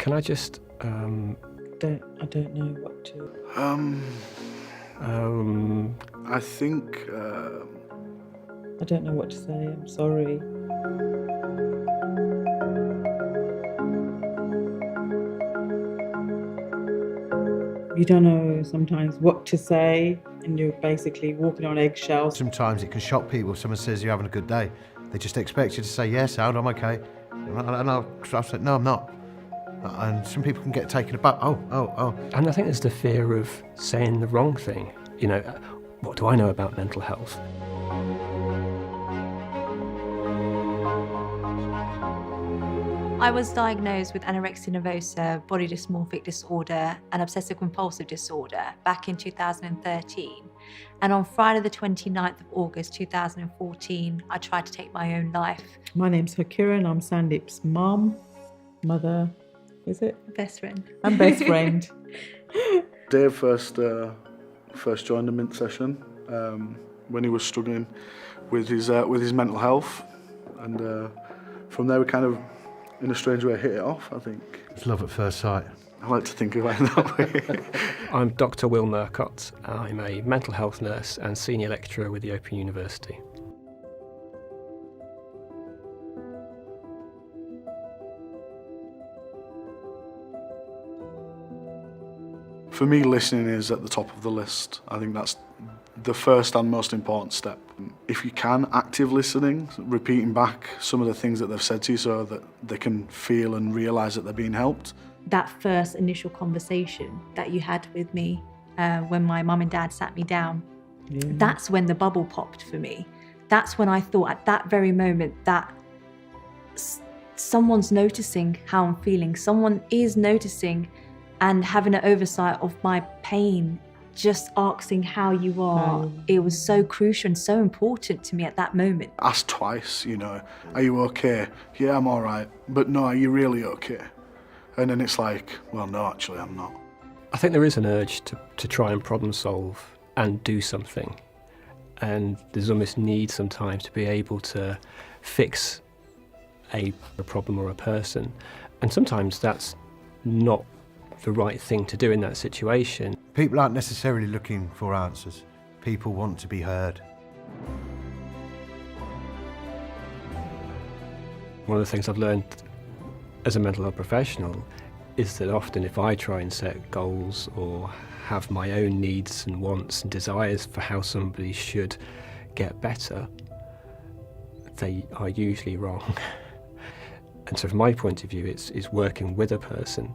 Can I just... I don't know what to... I think... I don't know what to say, I'm sorry. You don't know sometimes what to say, and you're basically walking on eggshells. Sometimes it can shock people. Someone says you're having a good day. They just expect you to say, yes, I'm okay. And I'll say, no, I'm not. And some people can get taken aback. Oh. And I think there's the fear of saying the wrong thing. You know, what do I know about mental health? I was diagnosed with anorexia nervosa, body dysmorphic disorder, and obsessive compulsive disorder back in 2013. And on Friday the 29th of August 2014, I tried to take my own life. My name's Hakira and I'm Sandeep's mum, mother, is it? Best friend. And best friend. Dave first joined the Mint session when he was struggling with his mental health, and from there we kind of, in a strange way, hit it off, I think. It's love at first sight. I like to think of it that way. I'm Dr. Will Murcott. I'm a mental health nurse and senior lecturer with the Open University. For me, listening is at the top of the list. I think that's the first and most important step. If you can, active listening, repeating back some of the things that they've said to you so that they can feel and realise that they're being helped. That first initial conversation that you had with me when my mum and dad sat me down, that's when the bubble popped for me. That's when I thought at that very moment that someone's noticing how I'm feeling. Someone is noticing and having an oversight of my pain, just asking how you are. It was so crucial and so important to me at that moment. Ask twice, are you okay? Yeah, I'm all right. But no, are you really okay? And then it's like, well, no, actually, I'm not. I think there is an urge to try and problem solve and do something. And there's almost need sometimes to be able to fix a problem or a person. And sometimes that's not the right thing to do in that situation. People aren't necessarily looking for answers. People want to be heard. One of the things I've learned as a mental health professional is that often if I try and set goals or have my own needs and wants and desires for how somebody should get better, they are usually wrong. And so from my point of view, it's working with a person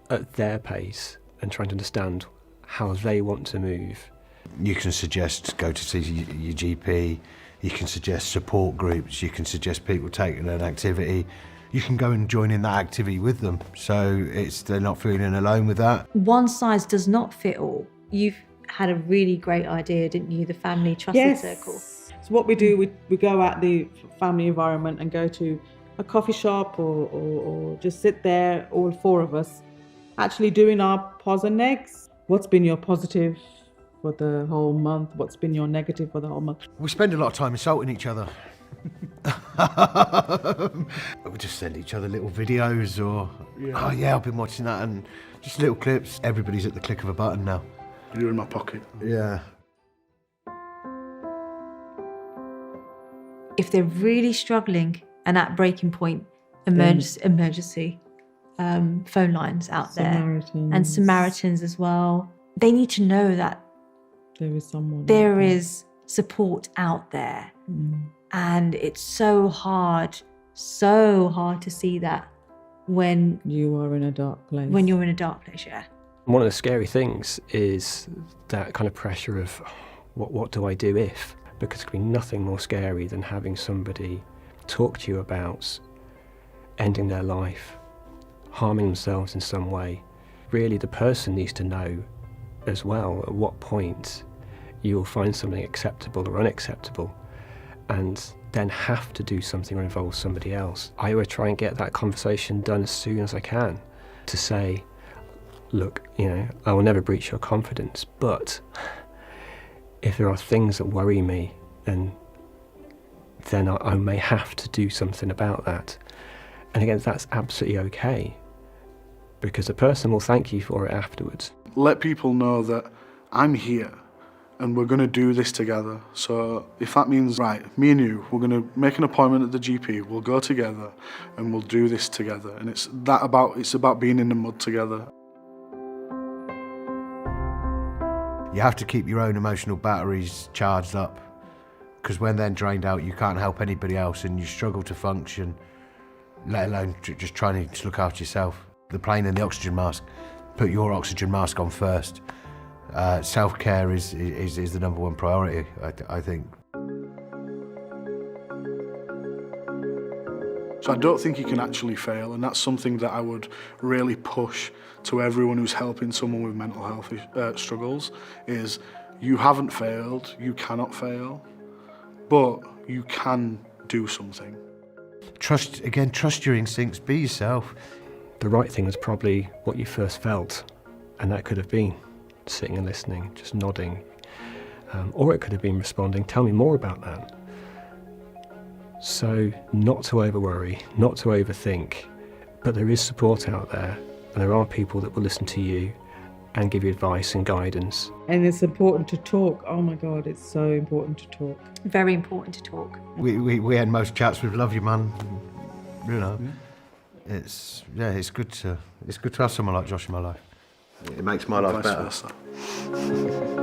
at their pace and trying to understand how they want to move. You can suggest go to see your GP, you can suggest support groups, you can suggest people taking an activity, you can go and join in that activity with them, so they're not feeling alone with that. One size does not fit all. You've had a really great idea, didn't you? The family trusted circle. So what we do, we go out the family environment and go to a coffee shop or just sit there, all four of us, actually doing our pos and negs. What's been your positive for the whole month? What's been your negative for the whole month? We spend a lot of time insulting each other. We just send each other little videos or, oh yeah, I've been watching that, and just little clips. Everybody's at the click of a button now. You're in my pocket. Yeah. If they're really struggling and at breaking point, emergency phone lines out there. And Samaritans as well. They need to know that there is someone. There is support out there. And it's so hard to see that when you are in a dark place. When you're in a dark place, yeah. One of the scary things is that kind of pressure of what do I do if? Because it can be nothing more scary than having somebody talk to you about ending their life, harming themselves in some way. Really, the person needs to know as well at what point you will find something acceptable or unacceptable, and then have to do something or involve somebody else. I always try and get that conversation done as soon as I can, to say, look, I will never breach your confidence, but if there are things that worry me, then I may have to do something about that. And again, that's absolutely okay. because the person will thank you for it afterwards. Let people know that I'm here and we're going to do this together. So if that means, right, me and you, we're going to make an appointment at the GP, we'll go together and we'll do this together. And it's about being in the mud together. You have to keep your own emotional batteries charged up, because when they're drained out, you can't help anybody else and you struggle to function, let alone just trying to look after yourself. The plane and the oxygen mask, put your oxygen mask on first. Self-care is the number one priority, I think. So I don't think you can actually fail, and that's something that I would really push to everyone who's helping someone with mental health struggles, is you haven't failed, you cannot fail, but you can do something. Trust your instincts, be yourself. The right thing was probably what you first felt, and that could have been sitting and listening, just nodding, or it could have been responding, tell me more about that. So not to over-worry, not to overthink, but there is support out there, and there are people that will listen to you and give you advice and guidance. And it's important to talk. Oh my God, it's so important to talk. Very important to talk. We had most chats with love you, man. You know, it's good to have someone like Josh in my life. It makes my life better. Vice versa.